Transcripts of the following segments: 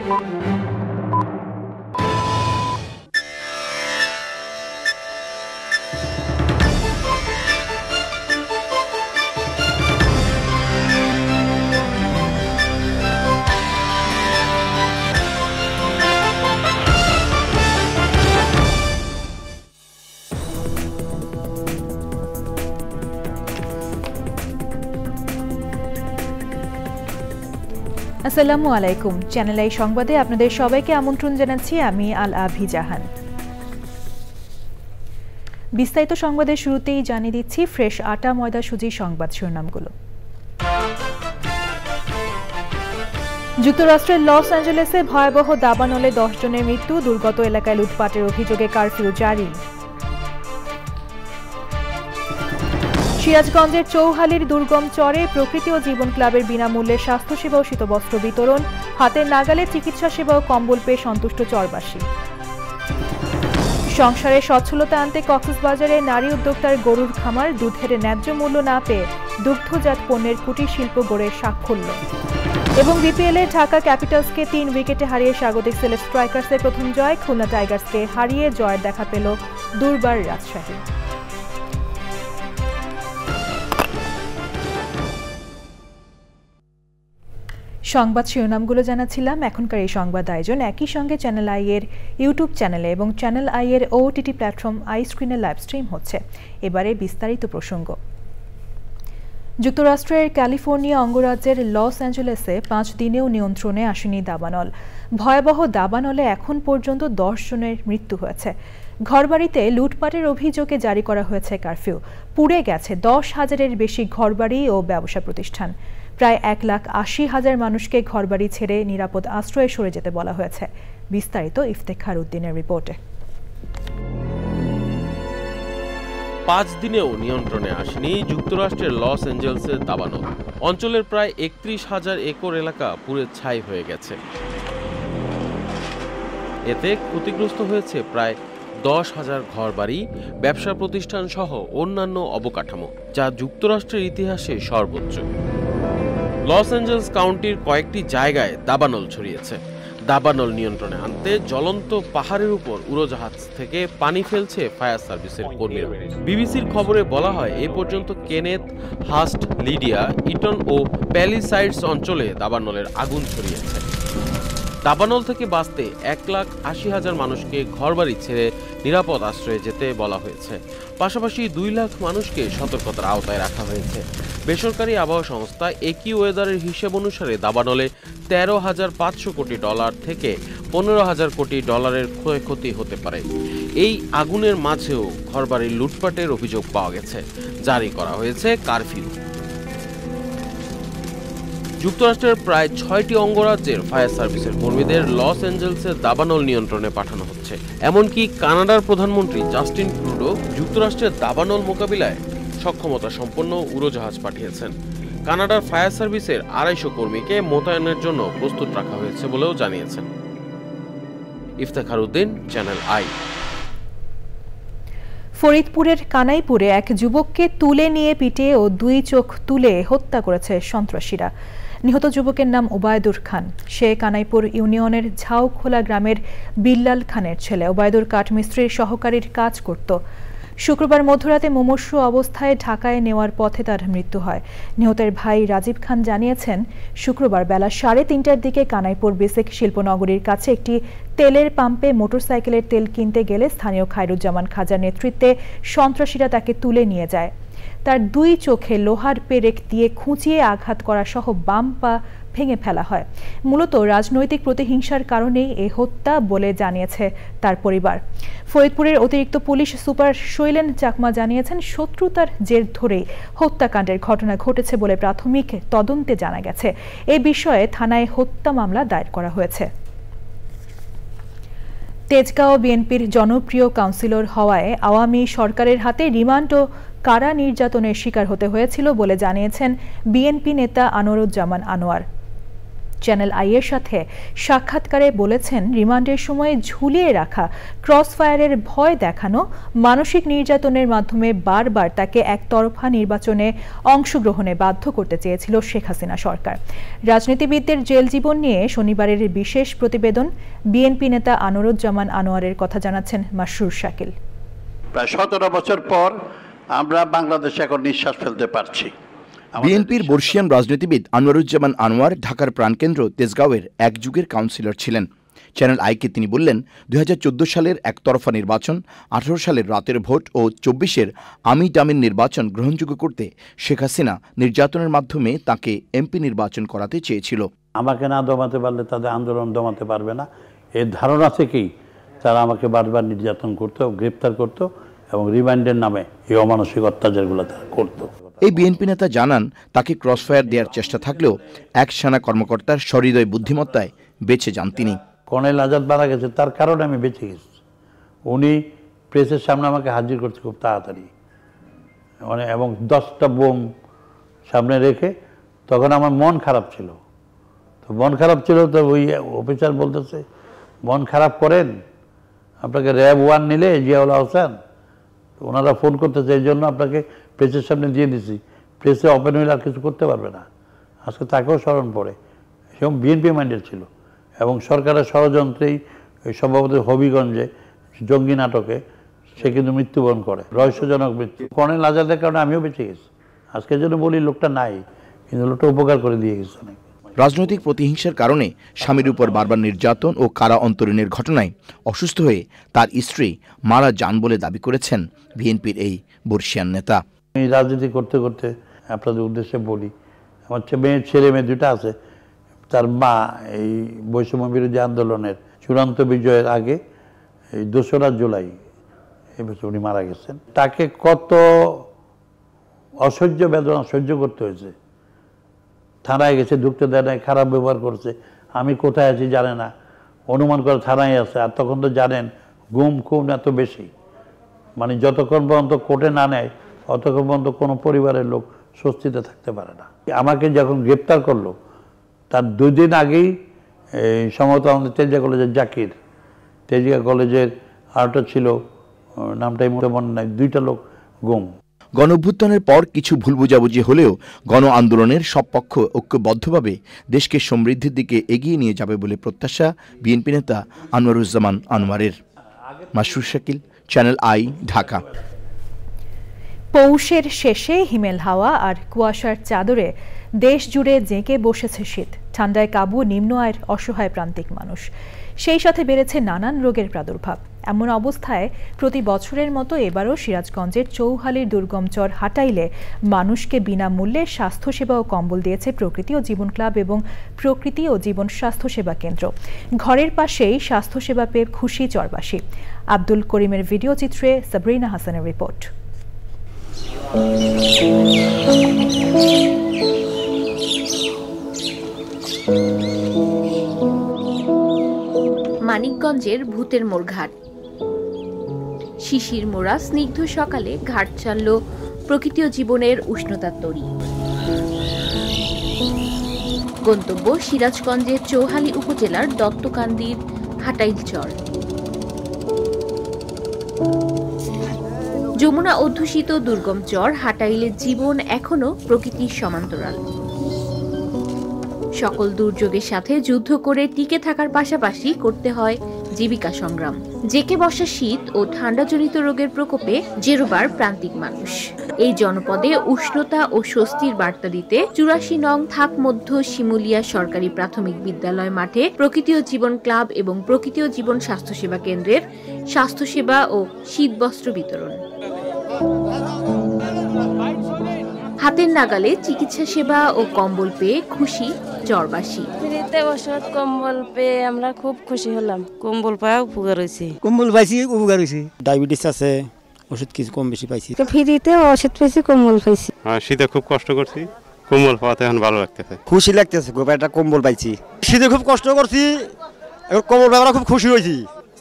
আসসালামু আলাইকুম। Channel I সংবাদে আপনাদের সবাইকে আমন্ত্রণ জানাচ্ছি আমি আল আভি জাহান। বিস্তারিত সংবাদের শুরুতেই জানিয়ে দিচ্ছি ফ্রেশ আটা ময়দা সুজি সংবাদ শিরোনামগুলো। যুক্তরাষ্ট্রের লস অ্যাঞ্জেলেসে ভয়াবহ দাবানলে 10 জনের মৃত্যু, দুর্গত এলাকায় লুটপাটের অভিযোগে কারফিউ জারি। সিরাজগঞ্জের চৌহালির দুর্গম চরে প্রকৃতি ও জীবন ক্লাবের বিনামূল্যে স্বাস্থ্যসেবা ও শীতবস্ত্র বিতরণ, হাতের নাগালে চিকিৎসা সেবা ও কম্বল পেয়ে সন্তুষ্ট চরবাসী। সংসারে সচ্ছলতা আনতে কক্সবাজারে নারী উদ্যোক্তার গরুর খামার, দুধের ন্যায্য মূল্য না পেয়ে দুগ্ধজাত পণ্যের কুটির শিল্প গড়ে সাফল্য। এবং বিপিএলে ঢাকা ক্যাপিটালসকে 3 উইকেটে হারিয়ে স্বাগতিক সিলেট স্ট্রাইকার্সের প্রথম জয়, খুলনা টাইগার্সকে হারিয়ে জয়ের দেখা পেল দুর্বার রাজশাহী। সংবাদ শিরোনামগুলো জানাচ্ছিলাম। এখনকার এই সংবাদ আয়োজন একই সঙ্গে চ্যানেল আই এর ইউটিউব চ্যানেলে এবং চ্যানেল আই এর ওটিটি প্ল্যাটফর্ম আই স্ক্রিনে লাইভ স্ট্রিম হচ্ছে। এবারে বিস্তারিত প্রসঙ্গ। যুক্তরাষ্ট্রের ক্যালিফোর্নিয়া অঙ্গরাজ্যের লস অ্যাঞ্জেলেসে 5 দিনেও নিয়ন্ত্রণে আসেনি দাবানল। ভয়াবহ দাবানলে এখন পর্যন্ত 10 জনের মৃত্যু হয়েছে। ঘরবাড়িতে লুটপাটের অভিযোগে জারি করা হয়েছে কারফিউ। পুড়ে গেছে 10,000-এর বেশি ঘরবাড়ি ও ব্যবসা প্রতিষ্ঠান। প্রায় 1,80,000 মানুষকে ঘরবাড়ি ছেড়ে নিরাপদ আশ্রয়ে সরে যেতে বলা হয়েছে। বিস্তারিত ইফতেখার উদ্দিনের রিপোর্টে। 5 দিনেও নিয়ন্ত্রণে আসেনি যুক্তরাষ্ট্রের লস অ্যাঞ্জেলেসের দাবানল। অঞ্চলের প্রায় 31,000 একর এলাকা পুড়ে ছাই হয়ে গেছে। এতে ক্ষতিগ্রস্ত হয়েছে প্রায় 10,000 ঘরবাড়ি, ব্যবসা প্রতিষ্ঠান সহ অন্যান্য অবকাঠামো, যা যুক্তরাষ্ট্রের ইতিহাসে সর্বোচ্চ। লস অ্যাঞ্জেলেস কাউন্টির কয়েকটি জায়গায় দাবানল ছড়িয়েছে। দাবানল নিয়ন্ত্রণে আনতে জ্বলন্ত পাহাড়ের উপর উড়োজাহাজ থেকে পানি ফেলছে ফায়ার সার্ভিসের কর্মীরা। বিবিসির খবরে বলা হয়, এ পর্যন্ত কেনেথ, হাস্ট, লিডিয়া, ইটন ও প্যালিসাইডস অঞ্চলে দাবানলের আগুন ছড়িয়েছে। দাবানল থেকে বাঁচতে 1,80,000 মানুষকে ঘরবাড়ি ছেড়ে নিরাপদ আশ্রয়ে যেতে বলা হয়েছে। পাশাপাশি 2 লাখ মানুষকে সতর্কতার আওতায় রাখা হয়েছে। বেসরকারি আবহাওয়া সংস্থা একিওয়েদারের হিসেব অনুসারে দাবানলে $13,500 কোটি থেকে $15,000 কোটি ক্ষয়ক্ষতি হতে পারে। এই আগুনের মাঝেও ঘরবাড়ির লুটপাটের অভিযোগ পাওয়া গেছে। জারি করা হয়েছে কারফিউ। যুক্তরাষ্ট্রের প্রায় 6টি অঙ্গরাজ্যের ফায়ার সার্ভিসের কর্মীদের লস অ্যাঞ্জেলেসের দাবানল নিয়ন্ত্রণে পাঠানো হচ্ছে। এমনকি কানাডার প্রধানমন্ত্রী জাস্টিন ট্রুডো যুক্তরাষ্ট্রের দাবানল মোকাবিলায় সক্ষমতা সম্পন্ন উড়োজাহাজ পাঠিয়েছেন। কানাডার ফায়ার সার্ভিসের 250 কর্মীকে মোতায়েনের জন্য প্রস্তুত রাখা হয়েছে বলেও জানিয়েছেন। Iftekhar Uddin, channel I. ফরিদপুরের কানাইপুরে এক যুবককে তুলে নিয়ে পিটিয়ে ও 2 চোখ তুলে হত্যা করেছে সন্ত্রাসীরা। নিহত যুবকের নাম ওবায়দুর খান। সে কানাইপুর ইউনিয়নের ঝাউখোলা গ্রামের বিল্লাল খানের ছেলে। ওবায়দুর কাঠমিস্ত্রির সহকারীর কাজ করত। শুক্রবার মধ্যরাতে মুমূর্ষু অবস্থায় ঢাকায় নেওয়ার পথে তার মৃত্যু হয়। নিহতের ভাই রাজীব খান জানিয়েছেন, শুক্রবার বেলা 3:30টার দিকে কানাইপুর বেসিক শিল্পনগরীর কাছে একটি তেলের পাম্পে মোটরসাইকেলের তেল কিনতে গেলে স্থানীয় খায়রুজ্জামান খাজার নেতৃত্বে সন্ত্রাসীরা তাকে তুলে নিয়ে যায়। তার 2 চোখে লোহার পেরেক দিয়ে খুঁচিয়ে আঘাত করা সহ বাম পা ভেঙে ফেলা হয়। মূলত রাজনৈতিক প্রতিহিংসার কারণেই এ হত্যা বলে জানিয়েছে তার পরিবার। ফরিদপুরের অতিরিক্ত পুলিশ সুপার শৈলেন চাকমা জানিয়েছেন, শত্রুতার জের ধরেই হত্যাকাণ্ডের ঘটনা ঘটেছে বলে প্রাথমিক তদন্তে জানা গেছে। এ বিষয়ে থানায় হত্যা মামলা দায়ের করা হয়েছে। তেজগাঁও বিএনপির জনপ্রিয় কাউন্সিলর হওয়ায় আওয়ামী সরকারের হাতে রিমান্ড ও কারা নির্যাতনের শিকার হতে হয়েছিল বলে জানিয়েছেন বিএনপি নেতা আনোয়ারুজ্জামান আনোয়ার। চ্যানেল আই এর সাথে সাক্ষাৎকারে বলেছেন, রিমান্ডের সময় ঝুলিয়ে রাখা ক্রসফায়ারের ভয় দেখানো, মানসিক নির্যাতনের মাধ্যমে বারবার তাকে একতরফা নির্বাচনে অংশগ্রহণে বাধ্য করতে চেয়েছিল শেখ হাসিনা সরকার। রাজনীতিবিদদের জেল জীবন নিয়ে শনিবারের বিশেষ প্রতিবেদন। বিএনপি নেতা আনোয়ারুজ্জামান আনোয়ারের কথা জানাচ্ছেন মাসরুর শাকিল। প্রায় 17 বছর পর আমরা বাংলাদেশে এখন নিঃশ্বাস ফেলতে পারছি। বিএনপির বর্ষিয়ান রাজনীতিবিদ আনোয়ারুজ্জামান আনোয়ার ঢাকার প্রাণকেন্দ্র তেজগাঁওয়ের এক যুগের কাউন্সিলর ছিলেন। চ্যানেল আইকে তিনি বললেন, 2014 সালের একতরফা নির্বাচন, 18 সালের রাতের ভোট ও 24-এর আমিন টামিন নির্বাচন গ্রহণযোগ্য করতে শেখ হাসিনা নির্যাতনের মাধ্যমে তাকে এমপি নির্বাচন করাতে চেয়েছিল। আমাকে না দমাতে পারলে তাদের আন্দোলন দমাতে পারবে না, এই ধারণা থেকেই তারা আমাকে বারবার নির্যাতন করতো, গ্রেপ্তার করতো এবং রিমান্ডের নামে এই অমানসিক অত্যাচারগুলো তারা করতো। এই বিএনপি নেতা জানান, তাকে ক্রসফায়ার দেওয়ার চেষ্টা থাকলেও এক সেনা কর্মকর্তার সহৃদয় বুদ্ধিমত্তায় বেঁচে যান তিনি। কর্নেল আজাদ মারা গেছে, তার কারণে আমি বেঁচে গেছি। উনি প্রেসের সামনে আমাকে হাজির করছে খুব তাড়াতাড়ি, এবং 10টা বোম সামনে রেখে। তখন আমার মন খারাপ ছিল, তো মন খারাপ ছিল, তো ওই অফিসার বলতেছে, মন খারাপ করেন, আপনাকে র্যাব 1 নিলে জিয়াউল হোসেন, ওনারা ফোন করতেছে, এই জন্য আপনাকে প্রেসের সামনে দিয়ে দিছি, প্রেসে ওপেন হইলে আর কিছু করতে পারবে না। আজকে তাকেও স্মরণ পড়ে, সেরকম বিএনপি মাইন্ডেড ছিল এবং সরকারের ষড়যন্ত্রেই সম্ভবত হবিগঞ্জে জঙ্গি নাটকে সে কিন্তু মৃত্যুবরণ করে, রহস্যজনক মৃত্যু। কর্নেল আজাদের কারণে আমিও বেঁচে গেছি। আজকে জন্য বলি লোকটা নাই, কিন্তু লোকটা উপকার করে দিয়ে গেছে অনেক। রাজনৈতিক প্রতিহিংসার কারণে স্বামীর উপর বারবার নির্যাতন ও কারা অন্তরীণের ঘটনায় অসুস্থ হয়ে তার স্ত্রী মারা যান বলে দাবি করেছেন বিএনপির এই বর্ষিয়ান নেতা। আমি রাজনীতি করতে করতে আপনাদের উদ্দেশ্যে বলি, আমার ছেলে মেয়ে 2টা আছে। তার মা এই বৈষম্য বিরোধী আন্দোলনের চূড়ান্ত বিজয়ের আগে, এই 2রা জুলাই এই বছর উনি মারা গেছেন। তাকে কত অসহ্য বেদনা সহ্য করতে হয়েছে। থানায় গেছে, ঢুকতে দেয় নাই, খারাপ ব্যবহার করছে, আমি কোথায় আছি জানে না, অনুমান করে থানায় আছে। আর তখন তো জানেন গুম খুন এত বেশি, মানে যতক্ষণ পর্যন্ত কোর্টে না নেয় ততক্ষণ পর্যন্ত কোনো পরিবারের লোক স্বস্তিতে থাকতে পারে না। আমাকে যখন গ্রেপ্তার করলো তার 2 দিন আগেই সম্ভবত আমাদের তেজিয়া কলেজের জাকির, তেজিয়া কলেজের আরেকটা ছিল, নামটাই মনে নাই, 2টা লোক গুম। গণঅভ্যুত্থানের পর কিছু ভুল বোঝাবুঝি হলেও গণ আন্দোলনের সব পক্ষ ঐক্যবদ্ধভাবে দেশকে সমৃদ্ধির দিকে এগিয়ে নিয়ে যাবে বলে প্রত্যাশা বিএনপি নেতা আনোয়ারুজ্জামান আনোয়ারের। Masrur Shakil, channel I, Dhaka. পৌষের শেষে হিমেল হাওয়া আর কুয়াশার চাদরে দেশ জুড়ে জেঁকে বসেছে শীত। ঠান্ডায় কাবু নিম্ন আয়ের অসহায় প্রান্তিক মানুষ, সেই সাথে বেড়েছে নানান রোগের প্রাদুর্ভাব। এমন অবস্থায় প্রতি বছরের মতো এবারও সিরাজগঞ্জের চৌহালির দুর্গম চর হাটাইলে মানুষকে বিনামূল্যে স্বাস্থ্যসেবা ও কম্বল দিয়েছে প্রকৃতি ও জীবন ক্লাব এবং প্রকৃতি ও জীবন স্বাস্থ্যসেবা কেন্দ্র। ঘরের পাশেই স্বাস্থ্যসেবা পেয়ে খুশি চরবাসী। আব্দুল করিমের ভিডিও চিত্রে সাবরিনা হাসানের রিপোর্ট। মানিকগঞ্জের ভূতের মোড় ঘাট। শিশির মোড়া স্নিগ্ধ সকালে ঘাট ছাড়ল প্রকৃতি ও জীবনের উষ্ণতার তরী। গন্তব্য সিরাজগঞ্জের চৌহালি উপজেলার দত্তকান্দির হাটাইল চর। যমুনা অধ্যুষিত দুর্গম চর হাটাইলের জীবন এখনো প্রকৃতির সমান্তরাল। সকল দুর্যোগের সাথে যুদ্ধ করে টিকে থাকার পাশাপাশি করতে হয় জীবিকা সংগ্রাম। জেকে বসা শীত ও ঠান্ডাজনিত রোগের প্রকোপে জেরোবার প্রান্তিক মানুষ। এই জনপদে উষ্ণতা ও স্বস্তির বার্তা দিতে 84 নং থাক মধ্য শিমুলিয়া সরকারি প্রাথমিক বিদ্যালয় মাঠে প্রকৃতি ও জীবন ক্লাব এবং প্রকৃতি ও জীবন স্বাস্থ্যসেবা কেন্দ্রের স্বাস্থ্যসেবা ও শীতবস্ত্র বিতরণ। হাতের নাগালে চিকিৎসা সেবা ও কম্বল পেয়ে খুশি চরবাসী। ফ্রিতে ওষুধ কম্বল পেয়ে আমরা খুব খুশি হলাম। কম্বল পাওয়া উপকার হয়েছে। কম্বল পাইছি, উপকার হয়েছে। ডায়াবেটিস আছে, ওষুধ কিছু কম বেশি পাইছি। ফ্রিতে ওষুধ পাইছি, কম্বল পাইছি। শীতে খুব কষ্ট করছি, কম্বল পাওয়াতে এখন ভালো লাগতেছে, খুশি লাগতেছে। একটা কম্বল পাইছি। শীতে খুব কষ্ট করছি, এখন কম্বল পাওয়া খুব খুশি হয়েছি।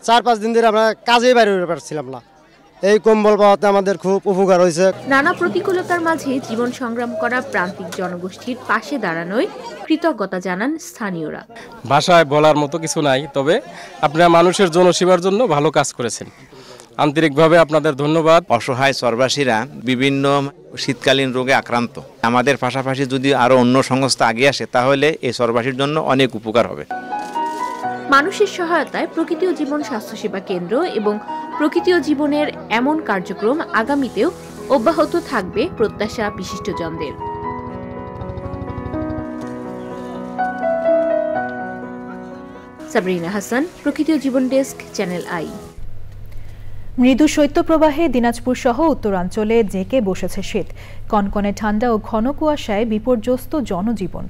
4-5 দিন ধরে আমরা কাজে বাইরে পারছিলাম না, এই কম্বল পাওয়াতে আমাদের খুব উপকার হয়েছে। নানা প্রতিকূলতার মাঝে জীবন সংগ্রাম করা প্রান্তিক জনগোষ্ঠীর পাশে দাঁড়ানোয় কৃতজ্ঞতা জানান স্থানীয়রা। ভাষায় বলার মতো কিছু নাই, তবে আপনারা মানুষের জনসেবার জন্য ভালো কাজ করেছেন, আন্তরিকভাবে আপনাদের ধন্যবাদ। অসহায় চরবাসীরা বিভিন্ন শীতকালীন রোগে আক্রান্ত, আমাদের পাশাপাশি যদি আরো অন্য সংস্থা আগে আসে তাহলে এই চরবাসীর জন্য অনেক উপকার হবে। মানুষের সহায়তায় প্রকৃতি ও জীবন স্বাস্থ্যসেবা কেন্দ্র এবং প্রকৃতি ও জীবনের এমন কার্যক্রম আগামীতেও অব্যাহত থাকবে প্রত্যাশা বিশিষ্টজনদের। সাবরিনা হাসান, প্রকৃতি ও জীবন ডেস্ক, চ্যানেল আই। মৃদু শৈত্যপ্রবাহে দিনাজপুর সহ উত্তরাঞ্চলে জেঁকে বসেছে শীত। কনকনে ঠান্ডা ও ঘন কুয়াশায় বিপর্যস্ত জনজীবন।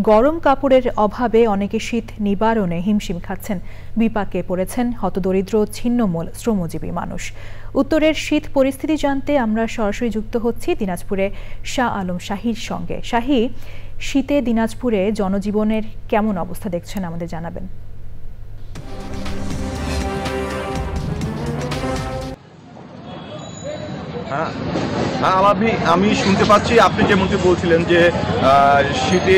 গরম কাপড়ের অভাবে অনেকে শীত নিবারণে হিমশিম খাচ্ছেন। বিপাকে পড়েছেন হতদরিদ্র ছিন্নমূল শ্রমজীবী মানুষ। উত্তরের শীত পরিস্থিতি জানতে আমরা সরাসরি যুক্ত হচ্ছি দিনাজপুরে শাহ আলম শাহীর সঙ্গে। শাহী, শীতে দিনাজপুরে জনজীবনের কেমন অবস্থা দেখছেন আমাদের জানাবেন। আমি শুনতে পাচ্ছি আপনি যেমনটি বলছিলেন যে শীতে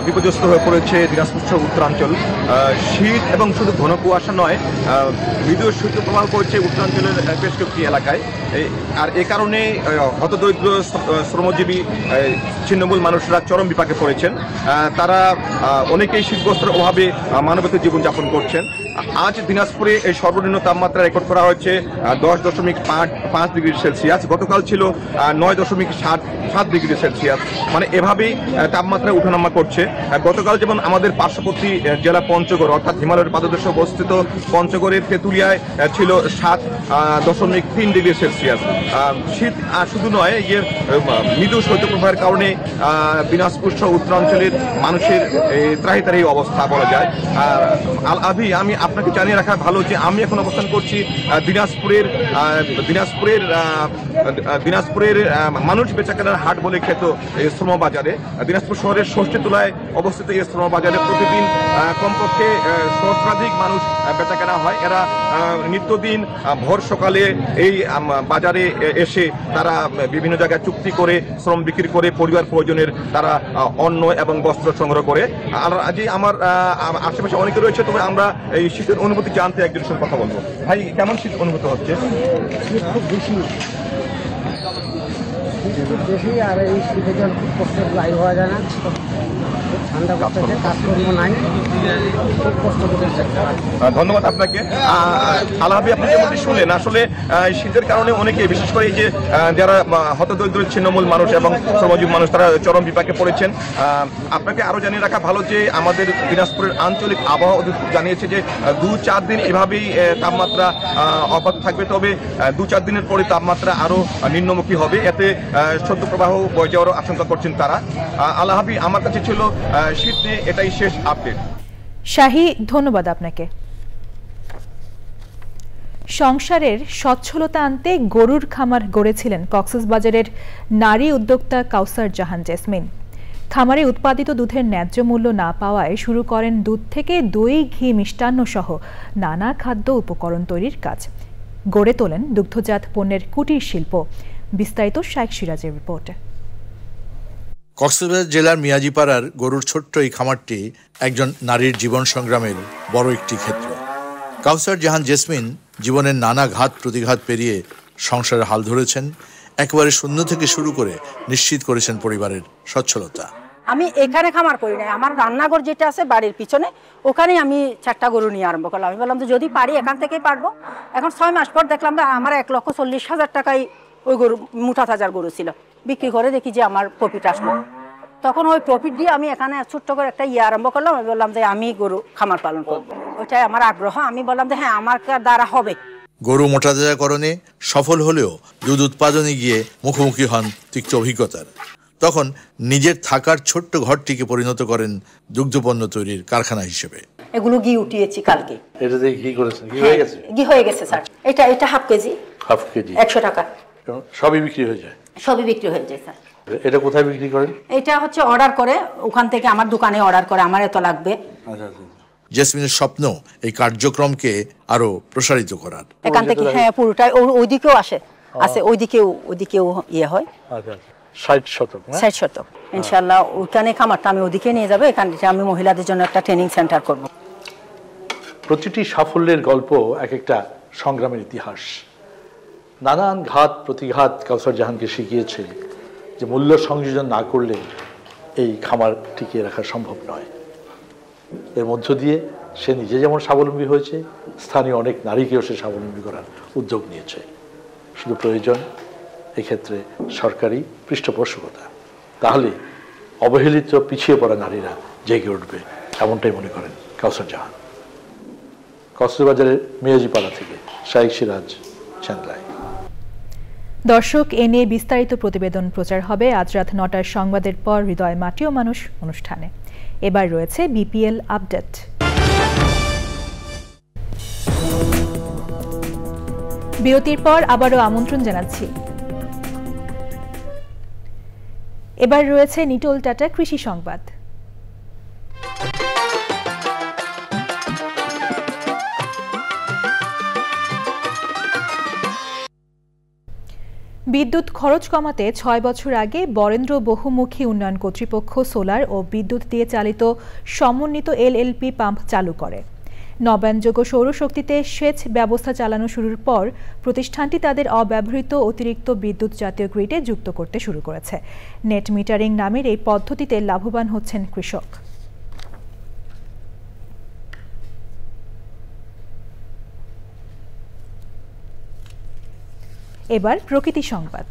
বিপর্যস্ত হয়ে পড়েছে দিনাজপুর উত্তরাঞ্চল। শীত এবং শুধু ঘন কুয়াশা নয়, মৃদু শীত প্রভাব পড়ছে উত্তরাঞ্চলের বেশ কয়েকটি এলাকায়। আর এ কারণে হতদরিদ্র শ্রমজীবী ছিন্নমূল মানুষরা চরম বিপাকে পড়েছেন। তারা অনেকেই শীতবস্ত্রের অভাবে মানবেতর জীবনযাপন করছেন। আজ দিনাজপুরে এই সর্বনিম্ন তাপমাত্রা রেকর্ড করা হয়েছে 10.5 ডিগ্রি সেলসিয়াস। গতকাল ছিল 9.7 ডিগ্রি সেলসিয়াস। মানে এভাবেই তাপমাত্রা উঠানামা করছে। গতকাল যেমন আমাদের পার্শ্ববর্তী জেলা পঞ্চগড় অর্থাৎ হিমালয়ের পাদদেশে অবস্থিত পঞ্চগড়ের তেঁতুলিয়ায় ছিল 7.3 ডিগ্রি সেলসিয়াস। শীত শুধু নয়, মৃদু শৈত্যপ্রবাহের কারণে দিনাজপুর সহ উত্তরাঞ্চলের মানুষের ত্রাহি অবস্থা বলা যায়। আল আভি, আমি আপনাকে জানিয়ে রাখা ভালো যে আমি এখন অবস্থান করছি দিনাজপুরের মানুষ বেচাকেনার হাট বলে খ্যাত শ্রমবাজারে। দিনাজপুর শহরের ষষ্ঠীতলায় অবস্থিত এই শ্রমবাজারে প্রতিদিন কমপক্ষে সহস্রাধিক মানুষ বেচাকেনা হয়। এরা নিত্যদিন ভোর সকালে এই বাজারে এসে তারা বিভিন্ন জায়গায় চুক্তি করে শ্রম বিক্রি করে পরিবার প্রয়োজনের তারা অন্ন এবং বস্ত্র সংগ্রহ করে। আর আজই আমার আশেপাশে অনেকে রয়েছে, তবে আমরা এই শীতের অনুভূতি জানতে একজনের সঙ্গে কথা বলবো। ভাই, কেমন শীত অনুভূত হচ্ছে? শীত খুব বেশি, আর এই শীতের জন্য খুব কষ্টের বাইরে হওয়া যায় না, ঠান্ডা করতেছে, কাজকর্ম নাই, খুব কষ্ট করতেছে। ধন্যবাদ আপনাকে। আলাহাবি, আপনি যেমন শুনলেন, আসলে শীতের কারণে অনেকে, বিশেষ করে এই যে যারা হতদরিদ্র ছিন্নমূল মানুষ এবং শ্রমজীবী মানুষ, তারা চরম বিপাকে পড়েছেন। আপনাকে আরও জানিয়ে রাখা ভালো যে আমাদের দিনাজপুরের আঞ্চলিক আবহাওয়া অধিদপ্তর জানিয়েছে যে 2-4 দিন এভাবেই তাপমাত্রা অব্যাহত থাকবে, তবে 2-4 দিনের পরে তাপমাত্রা আরও নিম্নমুখী হবে। এতে শৈত্যপ্রবাহ বয়ে যাওয়ারও আশঙ্কা করছেন তারা। আলাহাবি, আমার কাছে ছিল শীত নিয়ে এটাই শেষ আপডেট। শাহী, ধন্যবাদ আপনাকে। সংসারের সচ্ছলতা আনতে গরুর খামার গড়েছিলেন কক্সবাজারের নারী উদ্যোক্তা কাউসার জাহান জেসমিন। খামারে উৎপাদিত দুধের ন্যায্য মূল্য না পাওয়ায় শুরু করেন দুধ থেকে দই, ঘি, মিষ্টান্ন সহ নানা খাদ্য উপকরণ তৈরির কাজ। গড়ে তোলেন দুগ্ধজাত পণ্যের কুটির শিল্প। বিস্তারিত শাইখ সিরাজের রিপোর্টে। কক্সবাজার জেলার মিয়াজিপাড়ার গরুর ছোট্ট এই খামারটি একজন নারীর জীবন সংগ্রামের বড় একটি ক্ষেত্র। কাউসার জাহান জেসমিন জীবনের নানা ঘাত প্রতিঘাত পেরিয়ে সংসারে হাল ধরেছেন। একেবারে শূন্য থেকে শুরু করে নিশ্চিত করেছেন পরিবারের সচ্ছলতা। আমি এখানে খামার করি নাই, আমার রান্নাঘর যেটা আছে বাড়ির পিছনে, ওখানেই আমি 4টা গরু নিয়ে আরম্ভ করলাম। আমি বললাম যে যদি পারি এখান থেকেই পারবো। এখন 6 মাস পর দেখলাম যে আমার 1,40,000 টাকায় ওই গরু, মোটা তাজার গরু ছিল, বিক্রি করে দেখি যে আমার প্রফিট আসলো। তখন ওই প্রফিট দিয়ে আমি এখানে ছোট্ট করে একটা আরম্ভ করলাম। আমি বললাম যে আমি গরু খামার পালন করবো, ওইটাই আমার আগ্রহ। আমি বললাম যে হ্যাঁ, আমার দ্বারা হবে। গরু মোটাতাজাকরণে সফল হলেও দুধ উৎপাদনে গিয়ে মুখোমুখি হন তিক্ত অভিজ্ঞতার। তখন নিজের থাকার ছোট্ট ঘরটিকে পরিণত করেন দুগ্ধপণ্য তৈরির কারখানা হিসেবে। এগুলো ঘি উঠিয়েছি কালকে। এটা দিয়ে ঘি করেছেন? ঘি হয়ে গেছে? ঘি হয়ে গেছে স্যার। এটা হাফ কেজি 100 টাকা। সবই বিক্রি হয়ে যায়? সবই বিক্রি হয়ে যায় স্যার। এটা কোথায় বিক্রি করেন? এটা হচ্ছে অর্ডার করে, ওখান থেকে আমার দোকানে অর্ডার করে, আমার এত লাগবে। আচ্ছা আচ্ছা। জেসমিনের স্বপ্ন এই কার্যক্রমকে আরো প্রসারিত করার। এখান থেকে হ্যাঁ পুরোটাই ওইদিকেও আছে ওইদিকেও ইয়ে হয় 60 শতক 60 শতক ইনশাআল্লাহ। ওইখানে খামারটা আমি ওদিকে নিয়ে যাবো, এখানে আমি মহিলাদের জন্য একটা ট্রেনিং সেন্টার করব। প্রতিটি সাফল্যের গল্প এক একটা সংগ্রামের ইতিহাস। নানান ঘাত প্রতিঘাত কাউসার জাহানকে শিখিয়েছে যে মূল্য সংযোজন না করলে এই খামার টিকিয়ে রাখা সম্ভব নয়। এর মধ্য দিয়ে সে নিজে যেমন স্বাবলম্বী হয়েছে, স্থানীয় অনেক নারীকেও সে স্বাবলম্বী করার উদ্যোগ নিয়েছে। শুধু প্রয়োজন এক্ষেত্রে সরকারি পৃষ্ঠপোষকতা, তাহলে অবহেলিত পিছিয়ে পড়া নারীরা জেগে উঠবে, এমনটাই মনে করেন কাউসার জাহান। কক্সবাজারের মেয়াজিপাড়া থেকে শাইখ সিরাজ, চ্যানেল। দর্শক, এ নিয়ে বিস্তারিত প্রতিবেদন প্রচার হবে আজ রাত ৯টার সংবাদের পর হৃদয় মাটি ও মানুষ অনুষ্ঠানে। এবার রয়েছে বিপিএল আপডেট। বিরতির পর আবারও আমন্ত্রণ জানাচ্ছি। এবার রয়েছে নিটোল টাটা কৃষি সংবাদ। বিদ্যুৎ খরচ কমাতে ৬ বছর আগে বরেন্দ্র বহুমুখী উন্নয়ন কর্তৃপক্ষ সোলার ও বিদ্যুৎ দিয়ে চালিত সমন্বিত এলএলপি পাম্প চালু করে। নবায়নযোগ্য সৌরশক্তিতে সেচ ব্যবস্থা চালানো শুরুর পর প্রতিষ্ঠানটি তাদের অব্যবহৃত অতিরিক্ত বিদ্যুৎ জাতীয় গ্রিডে যুক্ত করতে শুরু করেছে। নেট মিটারিং নামের এই পদ্ধতিতে লাভবান হচ্ছেন কৃষক। এবার প্রকৃতি সংবাদ।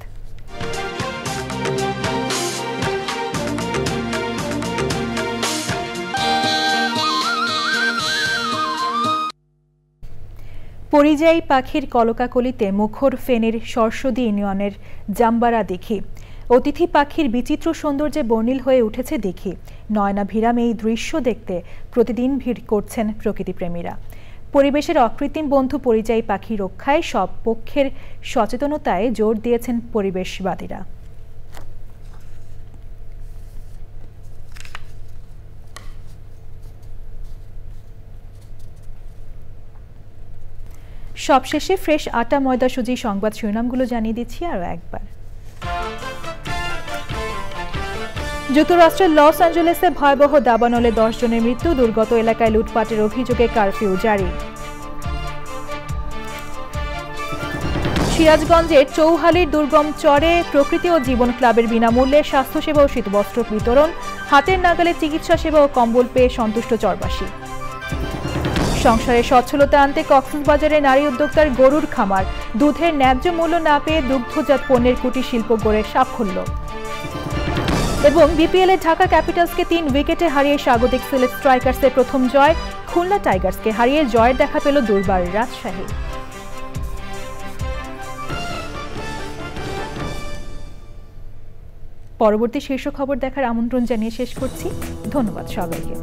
পরিযায়ী পাখির কলকাকলিতে মুখর ফেনীর সরস্বতী ইউনিয়নের জাম্বারা দিঘি। অতিথি পাখির বিচিত্র সৌন্দর্যে বর্ণিল হয়ে উঠেছে দিঘি। নয়নাভিরাম এই দৃশ্য দেখতে প্রতিদিন ভিড় করছেন প্রকৃতিপ্রেমীরা। পরিবেশের অকৃত্রিম বন্ধু পরিযায়ী পাখি রক্ষায় সব পক্ষের সচেতনতায় জোর দিয়েছেন পরিবেশবাদীরা। সবশেষে ফ্রেশ আটা ময়দা সুজি সংবাদ শিরোনামগুলো জানিয়ে দিচ্ছি আরও একবার। যুক্তরাষ্ট্রের লস অ্যাঞ্জেলেসে ভয়াবহ দাবানলে 10 জনের মৃত্যু। দুর্গত এলাকায় লুটপাটের অভিযোগে কারফিউ জারি। সিরাজগঞ্জের চৌহালির দুর্গম চরে প্রকৃতি ও জীবন ক্লাবের বিনামূল্যে স্বাস্থ্যসেবা ও শীতবস্ত্র বিতরণ। হাতের নাগালে চিকিৎসা সেবা ও কম্বল পেয়ে সন্তুষ্ট চরবাসী। সংসারে সচ্ছলতা আনতে কক্সবাজারে নারী উদ্যোক্তার গরুর খামার। দুধের ন্যায্য মূল্য না পেয়ে দুগ্ধজাত পণ্যের কুটির শিল্প গড়ে সাফল্য। এবং বিপিএলে ঢাকা ক্যাপিটালসকে 3 উইকেটে হারিয়ে স্বাগতিক সিলেট স্ট্রাইকার্সের প্রথম জয়। খুলনা টাইগার্সকে হারিয়ে জয়ের দেখা পেল দুর্বার রাজশাহী। পরবর্তী শীর্ষ খবর দেখার আমন্ত্রণ জানিয়ে শেষ করছি। ধন্যবাদ সবাইকে।